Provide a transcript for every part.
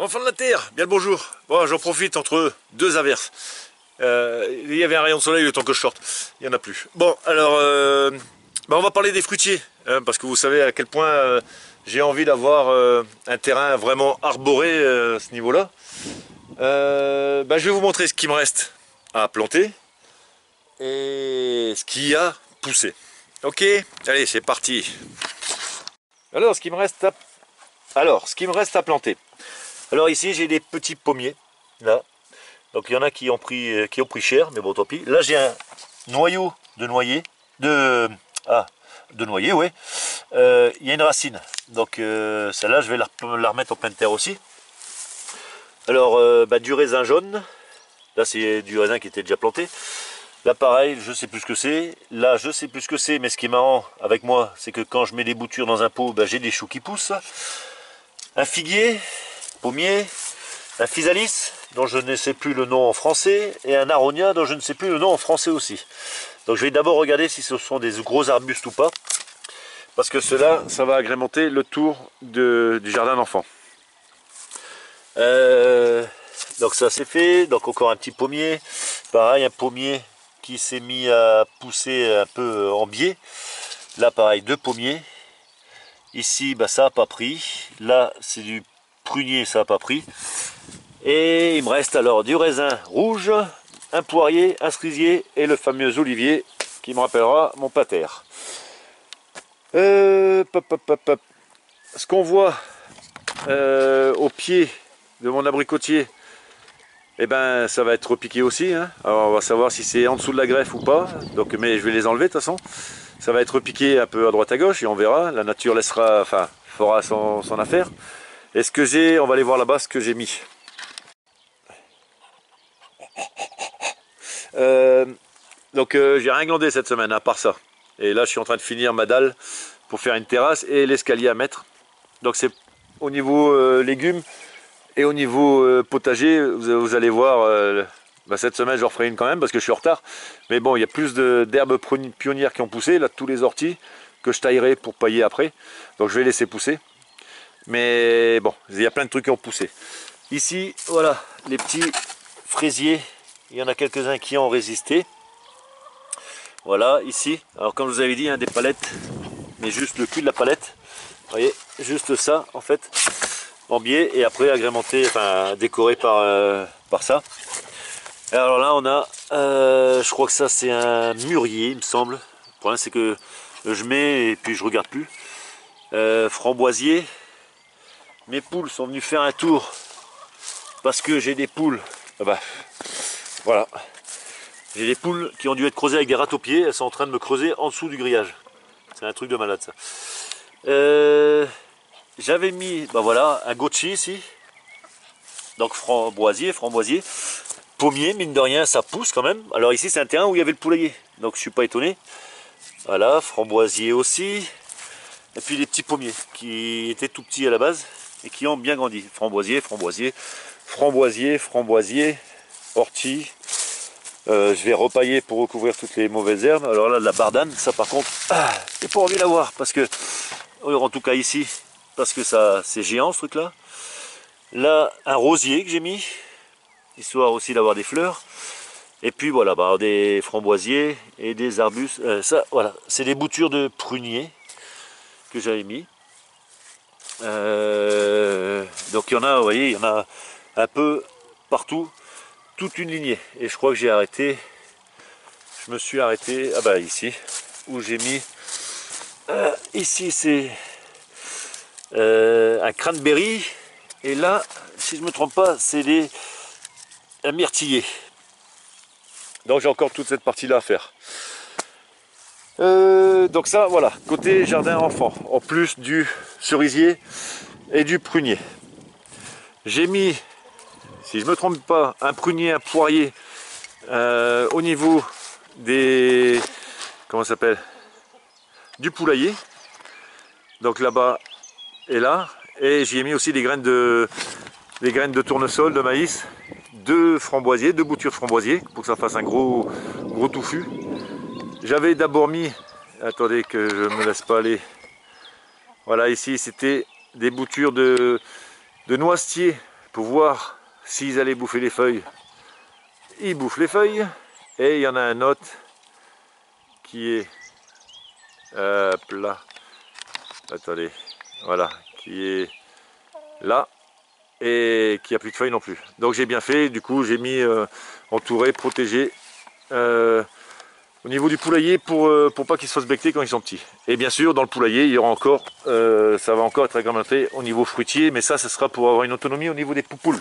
Enfants de la terre, bien le bonjour. Bon, j'en profite entre deux averses. Il y avait un rayon de soleil le temps que je sorte. Il n'y en a plus. Bon, alors, on va parler des fruitiers. Hein, parce que vous savez à quel point j'ai envie d'avoir un terrain vraiment arboré à ce niveau-là. Je vais vous montrer ce qui me reste à planter et ce qui a poussé. Ok, allez, c'est parti. Alors, ce qui me reste à planter. Alors ici j'ai des petits pommiers, là. Donc il y en a qui ont pris cher, mais bon tant pis. Là j'ai un noyau de noyer, de noyer, ouais. Il y a une racine, donc celle-là je vais la remettre en pleine terre aussi. Alors du raisin jaune, là c'est du raisin qui était déjà planté. Là pareil, je sais plus ce que c'est. Là je sais plus ce que c'est, mais ce qui est marrant avec moi, c'est que quand je mets des boutures dans un pot, j'ai des choux qui poussent. Un figuier, pommier, un physalis dont je ne sais plus le nom en français et un aronia dont je ne sais plus le nom en français aussi. Donc je vais d'abord regarder si ce sont des gros arbustes ou pas, parce que cela, ça va agrémenter le tour du jardin d'enfants. Donc ça c'est fait. Donc encore un petit pommier, pareil, un pommier qui s'est mis à pousser un peu en biais. Là pareil, deux pommiers. Ici ça n'a pas pris. Là c'est du prunier, ça n'a pas pris. Et il me reste alors du raisin rouge, un poirier, un cerisier et le fameux olivier qui me rappellera mon pater. Ce qu'on voit au pied de mon abricotier, ça va être repiqué aussi. Hein. Alors on va savoir si c'est en dessous de la greffe ou pas. Donc, mais je vais les enlever de toute façon. Ça va être repiqué un peu à droite à gauche et on verra. La nature fera son affaire. Et ce que j'ai, on va aller voir là-bas ce que j'ai mis. J'ai rien glandé cette semaine à part ça. Et là je suis en train de finir ma dalle pour faire une terrasse et l'escalier à mettre. Donc c'est au niveau légumes et au niveau potager, vous allez voir, cette semaine je referai une quand même parce que je suis en retard. Mais bon, il y a plus d'herbes pionnières qui ont poussé, là tous les orties que je taillerai pour pailler après. Donc je vais laisser pousser. Mais bon, il y a plein de trucs qui ont poussé. Ici, voilà, les petits fraisiers, il y en a quelques-uns qui ont résisté. Voilà, ici, alors comme je vous avais dit, des palettes, mais juste le cul de la palette. Vous voyez, juste ça, en fait, en biais, et après agrémenté, décoré par ça. Et alors là, on a, je crois que ça c'est un mûrier, il me semble. Le problème c'est que je mets et puis je regarde plus. Framboisier. Mes poules sont venues faire un tour parce que j'ai des poules. Voilà. J'ai des poules qui ont dû être creusées avec des râteaux-pieds. Elles sont en train de me creuser en dessous du grillage. C'est un truc de malade ça. J'avais mis un goji ici. Donc framboisier. Pommier, mine de rien, ça pousse quand même. Alors ici c'est un terrain où il y avait le poulailler. Donc je suis pas étonné. Voilà, framboisier aussi. Et puis les petits pommiers qui étaient tout petits à la base et qui ont bien grandi. Framboisier, ortie. Je vais repailler pour recouvrir toutes les mauvaises herbes. Alors là, de la bardane, ça par contre, j'ai pas envie d'avoir parce que, en tout cas ici, parce que ça, c'est géant ce truc là. Là, un rosier que j'ai mis, histoire aussi d'avoir des fleurs. Et puis voilà, des framboisiers et des arbustes. Ça, voilà, c'est des boutures de prunier que j'avais mis. Donc il y en a, vous voyez, il y en a un peu partout, toute une lignée. Et je crois que je me suis arrêté, ici, où j'ai mis, ici c'est un cranberry, et là, si je ne me trompe pas, c'est un myrtillier. Donc j'ai encore toute cette partie là à faire. Donc ça, voilà, côté jardin enfant, en plus du cerisier et du prunier. J'ai mis, si je ne me trompe pas, un prunier, un poirier au niveau des, comment ça s'appelle, du poulailler. Donc là-bas et là, et j'y ai mis aussi des graines de tournesol, de maïs, deux boutures de framboisier pour que ça fasse un gros touffu. J'avais d'abord mis, attendez que je ne me laisse pas aller, voilà ici c'était des boutures de noisetier pour voir s'ils allaient bouffer les feuilles. Ils bouffent les feuilles. Et il y en a un autre qui est là. Attendez, voilà, qui est là et qui a plus de feuilles non plus. Donc j'ai bien fait, du coup j'ai mis entouré, protégé au niveau du poulailler pour pas qu'ils se fassent becter quand ils sont petits. Et bien sûr dans le poulailler il y aura encore, ça va encore être agrémenté au niveau fruitier, mais ça sera pour avoir une autonomie au niveau des poupoules.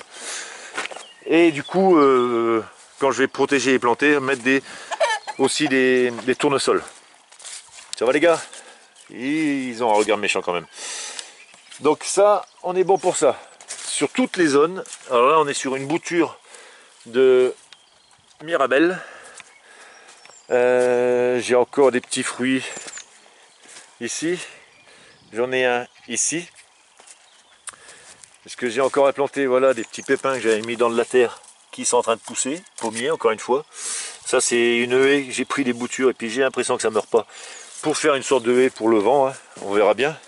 Et du coup quand je vais protéger et planter, mettre aussi des tournesols. Ça va les gars? Ils ont un regard méchant quand même. Donc ça, on est bon pour ça. Sur toutes les zones, alors là on est sur une bouture de Mirabelle. J'ai encore des petits fruits ici. J'en ai un ici. Parce que j'ai encore implanté voilà, des petits pépins que j'avais mis dans de la terre qui sont en train de pousser. Pommiers encore une fois. Ça c'est une haie, j'ai pris des boutures et puis j'ai l'impression que ça ne meurt pas. Pour faire une sorte de haie pour le vent, hein. On verra bien.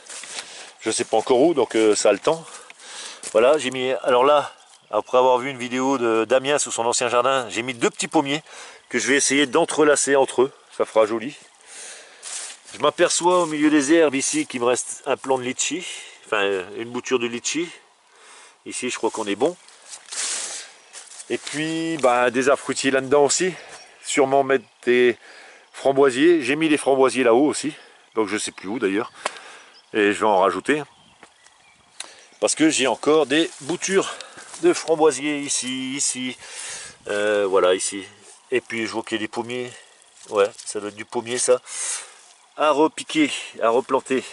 Je ne sais pas encore où, donc ça a le temps. Voilà, j'ai mis, alors là, après avoir vu une vidéo de Damien sur son ancien jardin, j'ai mis 2 petits pommiers que je vais essayer d'entrelacer entre eux, ça fera joli. Je m'aperçois au milieu des herbes ici qu'il me reste un plant de litchi, enfin une bouture de litchi. Ici je crois qu'on est bon. Et puis bah, des arbres fruitiers là-dedans aussi, sûrement mettre des framboisiers. J'ai mis des framboisiers là-haut aussi, donc je ne sais plus où d'ailleurs, et je vais en rajouter. Parce que j'ai encore des boutures de framboisiers ici, voilà ici. Et puis je vois qu'il y a des pommiers, ouais, ça doit être du pommier ça, à repiquer, à replanter.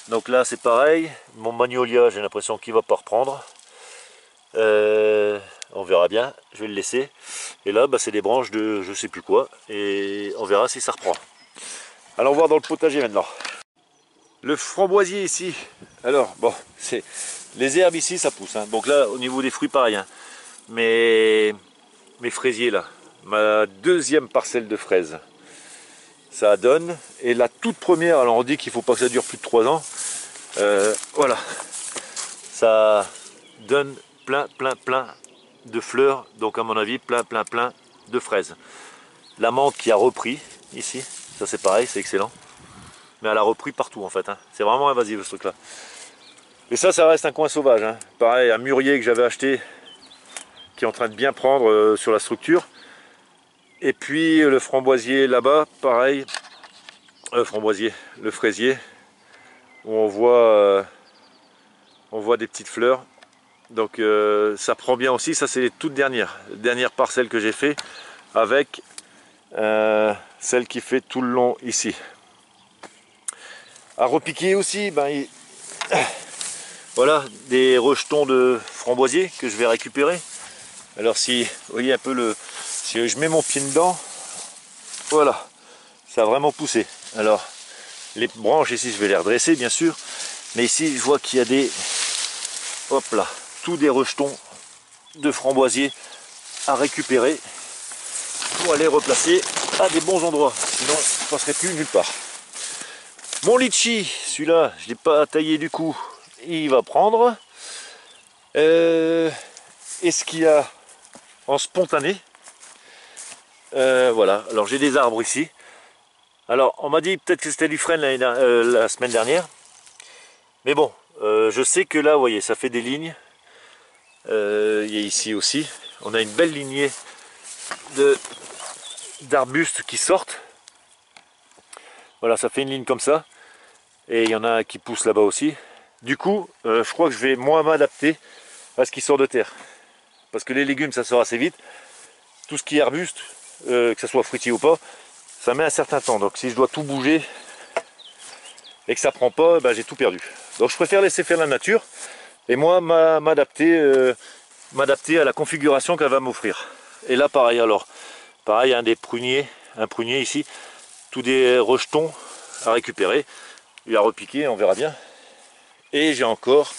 Donc là c'est pareil, mon magnolia j'ai l'impression qu'il ne va pas reprendre. On verra bien, je vais le laisser. Et là bah, c'est des branches de je sais plus quoi, et on verra si ça reprend. Allons voir dans le potager maintenant. Le framboisier ici, alors bon, c'est les herbes ici ça pousse, hein. Donc là au niveau des fruits pareil, hein. Mais mes fraisiers là, ma deuxième parcelle de fraises, ça donne. Et la toute première, alors on dit qu'il ne faut pas que ça dure plus de 3 ans, voilà, ça donne plein de fleurs, donc à mon avis plein de fraises. La menthe qui a repris ici, ça c'est pareil, c'est excellent. Mais elle a repris partout en fait, hein. C'est vraiment invasif ce truc là. Et ça reste un coin sauvage, hein. Pareil, un mûrier que j'avais acheté qui est en train de bien prendre sur la structure. Et puis le framboisier là-bas, pareil, le fraisier, où on voit des petites fleurs. Donc ça prend bien aussi. Ça c'est les toutes dernières parcelles que j'ai fait avec celle qui fait tout le long ici. À repiquer aussi, ben, voilà, des rejetons de framboisier que je vais récupérer. Alors si vous voyez un peu si je mets mon pied dedans, voilà, ça a vraiment poussé. Alors les branches ici je vais les redresser bien sûr, mais ici je vois qu'il y a des, hop là, tous des rejetons de framboisier à récupérer pour aller replacer à des bons endroits, sinon je ne passerai plus nulle part. Mon litchi, celui-là je ne l'ai pas taillé du coup, il va prendre. Et ce qu'il y a en spontané, voilà, alors j'ai des arbres ici. Alors on m'a dit peut-être que c'était du frêne la semaine dernière, mais bon, je sais que là vous voyez ça fait des lignes. Il y a ici aussi, on a une belle lignée d'arbustes qui sortent. Voilà, ça fait une ligne comme ça, et il y en a un qui pousse là-bas aussi. Du coup je crois que je vais moins m'adapter à ce qui sort de terre, parce que les légumes ça sort assez vite. Tout ce qui est arbuste, que ce soit fruitier ou pas, ça met un certain temps. Donc si je dois tout bouger et que ça prend pas, ben, j'ai tout perdu. Donc je préfère laisser faire la nature et moi m'adapter à la configuration qu'elle va m'offrir. Et là pareil, alors pareil, un prunier ici, tous des rejetons à récupérer, et à repiquer, on verra bien. Et j'ai encore,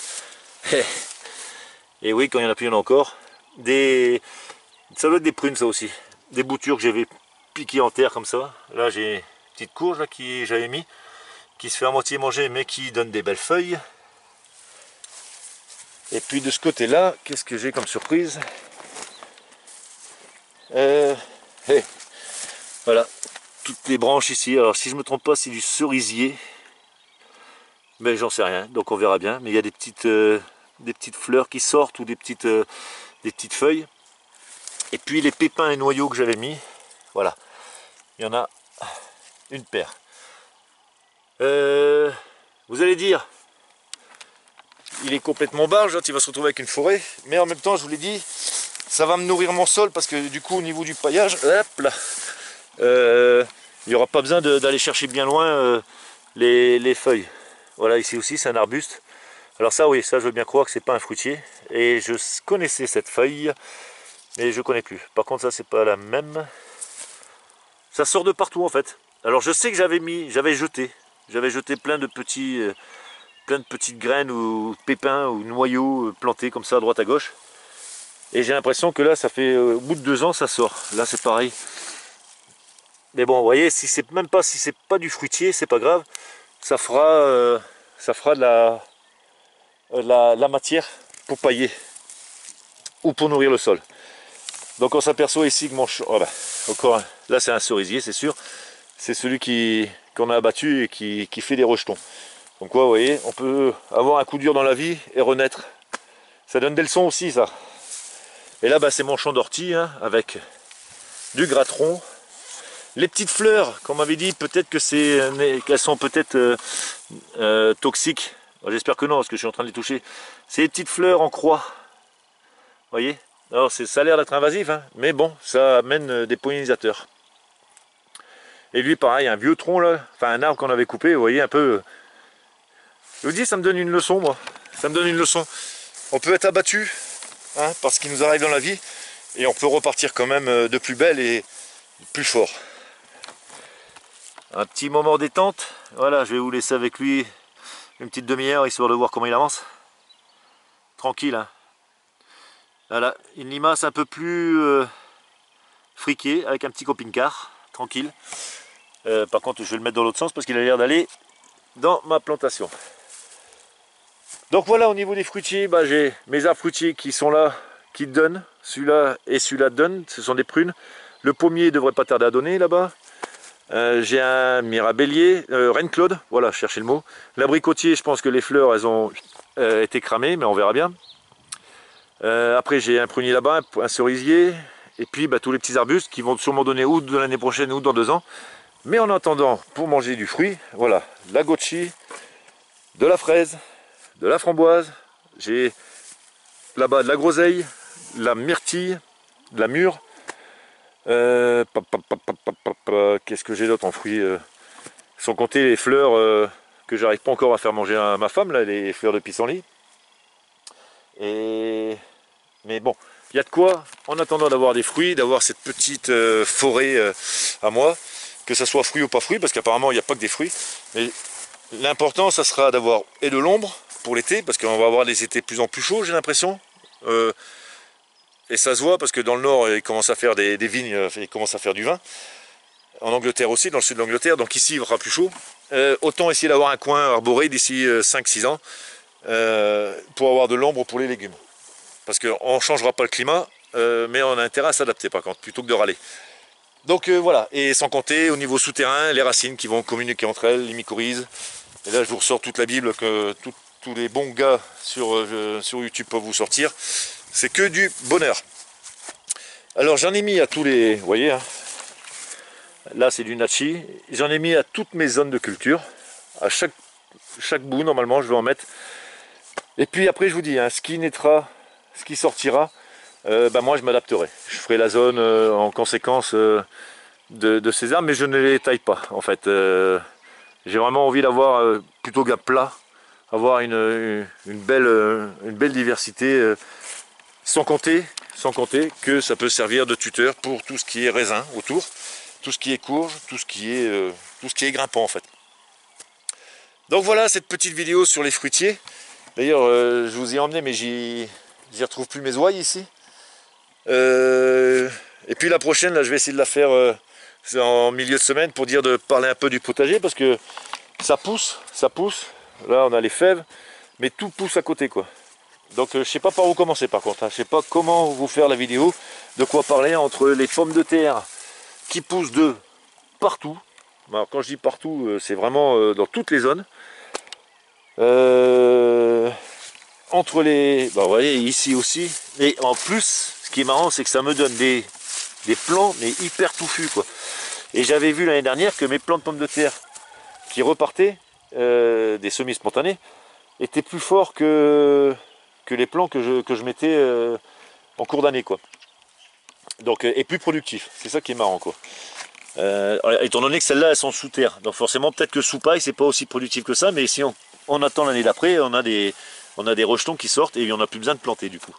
et oui, quand il y en a plus, il y en a encore, ça doit être des prunes ça aussi, des boutures que j'avais piquées en terre comme ça. Là j'ai une petite courge là, qui j'avais mis, qui se fait à moitié manger mais qui donne des belles feuilles. Et puis de ce côté-là, qu'est-ce que j'ai comme surprise? Voilà, toutes les branches ici. Alors si je me trompe pas, c'est du cerisier. Mais j'en sais rien, donc on verra bien. Mais il y a des petites fleurs qui sortent ou des petites feuilles. Et puis les pépins et noyaux que j'avais mis, voilà, il y en a une paire. Vous allez dire, il est complètement barge, il va se retrouver avec une forêt, mais en même temps, je vous l'ai dit, ça va me nourrir mon sol parce que du coup, au niveau du paillage, hop là, il n'y aura pas besoin d'aller chercher bien loin les feuilles. Voilà, ici aussi, c'est un arbuste. Alors ça, oui, ça, je veux bien croire que c'est pas un fruitier. Et je connaissais cette feuille, mais je connais plus. Par contre, ça, c'est pas la même. Ça sort de partout en fait. Alors je sais que j'avais jeté plein de petites graines ou pépins ou noyaux plantés comme ça à droite à gauche. Et j'ai l'impression que là, ça fait au bout de 2 ans, ça sort. Là, c'est pareil. Mais bon, vous voyez, si c'est pas du fruitier, c'est pas grave. Ça fera de la matière pour pailler ou pour nourrir le sol. Donc on s'aperçoit ici que mon champ, oh ben, encore un. Là c'est un cerisier, c'est sûr. C'est celui qu'on a abattu et qui fait des rejetons. Donc ouais, vous voyez, on peut avoir un coup dur dans la vie et renaître. Ça donne des leçons aussi, ça. Et là, bah, c'est mon champ d'ortie, hein, avec du gratteron. Les petites fleurs, comme on m'avait dit, peut-être qu'elles sont peut-être toxiques. J'espère que non, parce que je suis en train de les toucher. C'est des petites fleurs en croix. Vous voyez? Alors ça a l'air d'être invasif, hein, mais bon, ça amène des pollinisateurs. Et lui, pareil, un vieux tronc là, enfin un arbre qu'on avait coupé, vous voyez un peu. Je vous dis, ça me donne une leçon, moi. Ça me donne une leçon. On peut être abattu, hein, par ce qui nous arrive dans la vie, et on peut repartir quand même de plus belle et plus fort. Un petit moment détente. Voilà, je vais vous laisser avec lui une petite demi-heure, histoire de voir comment il avance. Tranquille, hein. Voilà, une limace un peu plus friquée, avec un petit camping-car, tranquille. Par contre, je vais le mettre dans l'autre sens parce qu'il a l'air d'aller dans ma plantation. Donc voilà, au niveau des fruitiers, bah, j'ai mes arbres fruitiers qui sont là, qui donnent. Celui-là et celui-là donnent, ce sont des prunes. Le pommier devrait pas tarder à donner là-bas. J'ai un mirabellier, Reine Claude, voilà, cherchez le mot. L'abricotier, je pense que les fleurs, elles ont été cramées, mais on verra bien. Après j'ai un prunier là-bas, un cerisier, et puis bah, tous les petits arbustes qui vont sûrement donner ou de l'année prochaine ou dans 2 ans. Mais en attendant, pour manger du fruit, voilà, la goji, de la fraise, de la framboise, j'ai là-bas de la groseille, la myrtille, de la mûre. Qu'est-ce que j'ai d'autre en fruits sans compter les fleurs que j'arrive pas encore à faire manger à ma femme, là, les fleurs de pissenlit. Mais bon, il y a de quoi, en attendant d'avoir des fruits, d'avoir cette petite forêt à moi, que ça soit fruits ou pas fruits, parce qu'apparemment il n'y a pas que des fruits. Mais l'important, ça sera d'avoir et de l'ombre pour l'été, parce qu'on va avoir des étés de plus en plus chauds, j'ai l'impression. Et ça se voit, parce que dans le nord, ils commencent à faire des vignes, ils commencent à faire du vin. En Angleterre aussi, dans le sud de l'Angleterre, donc ici il fera plus chaud. Autant essayer d'avoir un coin arboré d'ici 5-6 ans, pour avoir de l'ombre pour les légumes. Parce qu'on ne changera pas le climat, mais on a intérêt à s'adapter par contre, plutôt que de râler. Donc voilà, et sans compter au niveau souterrain, les racines qui vont communiquer entre elles, les mycorhizes. Et là je vous ressors toute la Bible que tous les bons gars sur YouTube peuvent vous sortir. C'est que du bonheur. Alors j'en ai mis à tous les... Vous voyez, hein, là c'est du natchi. J'en ai mis à toutes mes zones de culture. À chaque bout, normalement, je vais en mettre. Et puis après, je vous dis, hein, ce qui naîtra, ce qui sortira, bah moi je m'adapterai. Je ferai la zone en conséquence de ces arbres, mais je ne les taille pas en fait. J'ai vraiment envie d'avoir plutôt qu'un plat, avoir une belle diversité, sans compter que ça peut servir de tuteur pour tout ce qui est raisin autour, tout ce qui est courge, tout ce qui est grimpant en fait. Donc voilà cette petite vidéo sur les fruitiers. D'ailleurs, je vous ai emmené, mais j'y retrouve plus mes ouailles ici. Et puis la prochaine, là, je vais essayer de la faire en milieu de semaine pour dire de parler un peu du potager, parce que ça pousse. Là, on a les fèves, mais tout pousse à côté, quoi. Donc je sais pas par où commencer par contre, hein. Je sais pas comment vous faire la vidéo, de quoi parler entre les pommes de terre qui poussent de partout. Alors quand je dis partout, c'est vraiment dans toutes les zones. Entre les... Bah, vous voyez ici aussi. Et en plus, ce qui est marrant, c'est que ça me donne des plants mais hyper touffus quoi. Et j'avais vu l'année dernière que mes plants de pommes de terre qui repartaient, des semis spontanés, étaient plus forts que les plants que je mettais en cours d'année quoi. Donc, et plus productifs, c'est ça qui est marrant quoi. Étant donné que celles-là elles sont sous terre, donc forcément peut-être que sous paille c'est pas aussi productif que ça, mais si on attend l'année d'après, on a des rejetons qui sortent et on n'a plus besoin de planter du coup.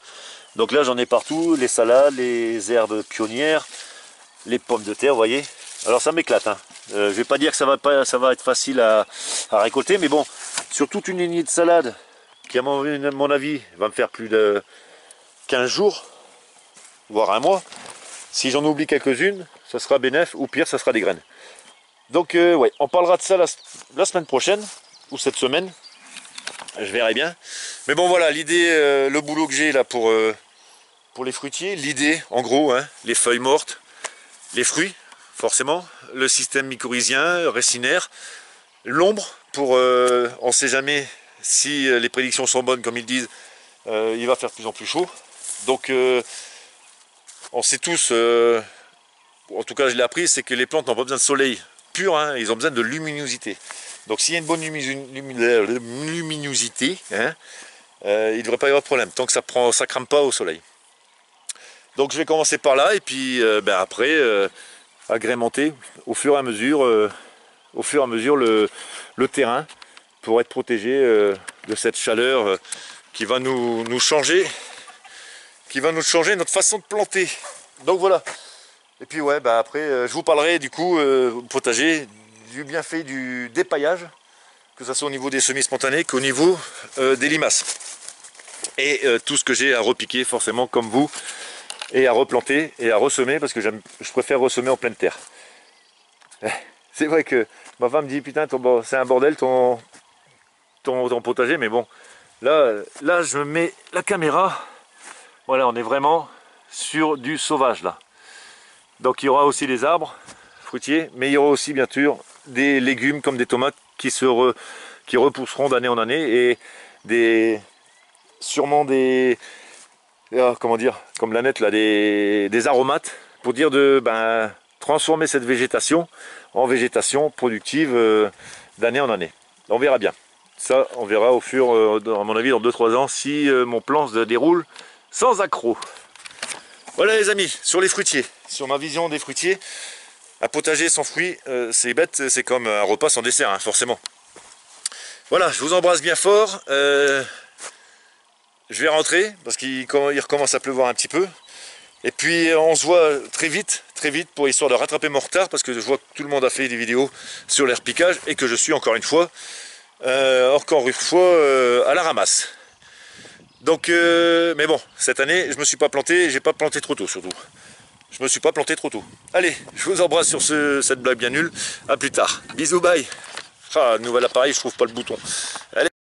Donc là j'en ai partout, les salades, les herbes pionnières, les pommes de terre, vous voyez. Alors ça m'éclate, hein. Je vais pas dire que ça va être facile à récolter, mais bon, sur toute une lignée de salade qui à mon avis va me faire plus de 15 jours, voire un mois. Si j'en oublie quelques-unes, ça sera bénéf, ou pire, ça sera des graines. Donc ouais, on parlera de ça la semaine prochaine, ou cette semaine, je verrai bien. Mais bon voilà, l'idée, le boulot que j'ai là pour les fruitiers, l'idée en gros, hein, les feuilles mortes, les fruits, forcément, le système mycorhizien, racinaire, l'ombre, pour, on ne sait jamais si les prédictions sont bonnes comme ils disent, il va faire de plus en plus chaud. Donc on sait tous, en tout cas je l'ai appris, c'est que les plantes n'ont pas besoin de soleil pur, hein, ils ont besoin de luminosité. Donc s'il y a une bonne luminosité, hein, il ne devrait pas y avoir de problème, tant que ça ne crame pas au soleil. Donc je vais commencer par là, et puis après, agrémenter au fur et à mesure, le terrain, pour être protégé de cette chaleur qui va nous changer, notre façon de planter. Donc voilà. Et puis ouais, après, je vous parlerai du coup, potager, du bienfait du dépaillage, que ce soit au niveau des semis spontanés qu'au niveau des limaces. Et tout ce que j'ai à repiquer forcément comme vous, et à replanter et à ressemer, parce que je préfère ressemer en pleine terre. C'est vrai que ma femme me dit putain, c'est un bordel ton potager, mais bon, là je mets la caméra, voilà, on est vraiment sur du sauvage là. Donc il y aura aussi des arbres fruitiers, mais il y aura aussi bien sûr des légumes comme des tomates qui repousseront d'année en année, et sûrement des, comment dire, comme la nette là, des aromates, pour dire transformer cette végétation en végétation productive d'année en année. On verra bien. Ça, on verra au fur, à mon avis, dans 2-3 ans, si mon plan se déroule sans accroc. Voilà les amis, sur les fruitiers, sur ma vision des fruitiers, un potager sans fruits, c'est bête, c'est comme un repas sans dessert, hein, forcément. Voilà, je vous embrasse bien fort. Je vais rentrer, parce qu'il recommence à pleuvoir un petit peu. Et puis on se voit très vite, pour histoire de rattraper mon retard, parce que je vois que tout le monde a fait des vidéos sur les repiquages, et que je suis encore une fois à la ramasse. Donc, mais bon, cette année, je me suis pas planté, j'ai pas planté trop tôt surtout. Je me suis pas planté trop tôt. Allez, je vous embrasse sur cette blague bien nulle. À plus tard. Bisous, bye. Ah, nouvel appareil, je trouve pas le bouton. Allez.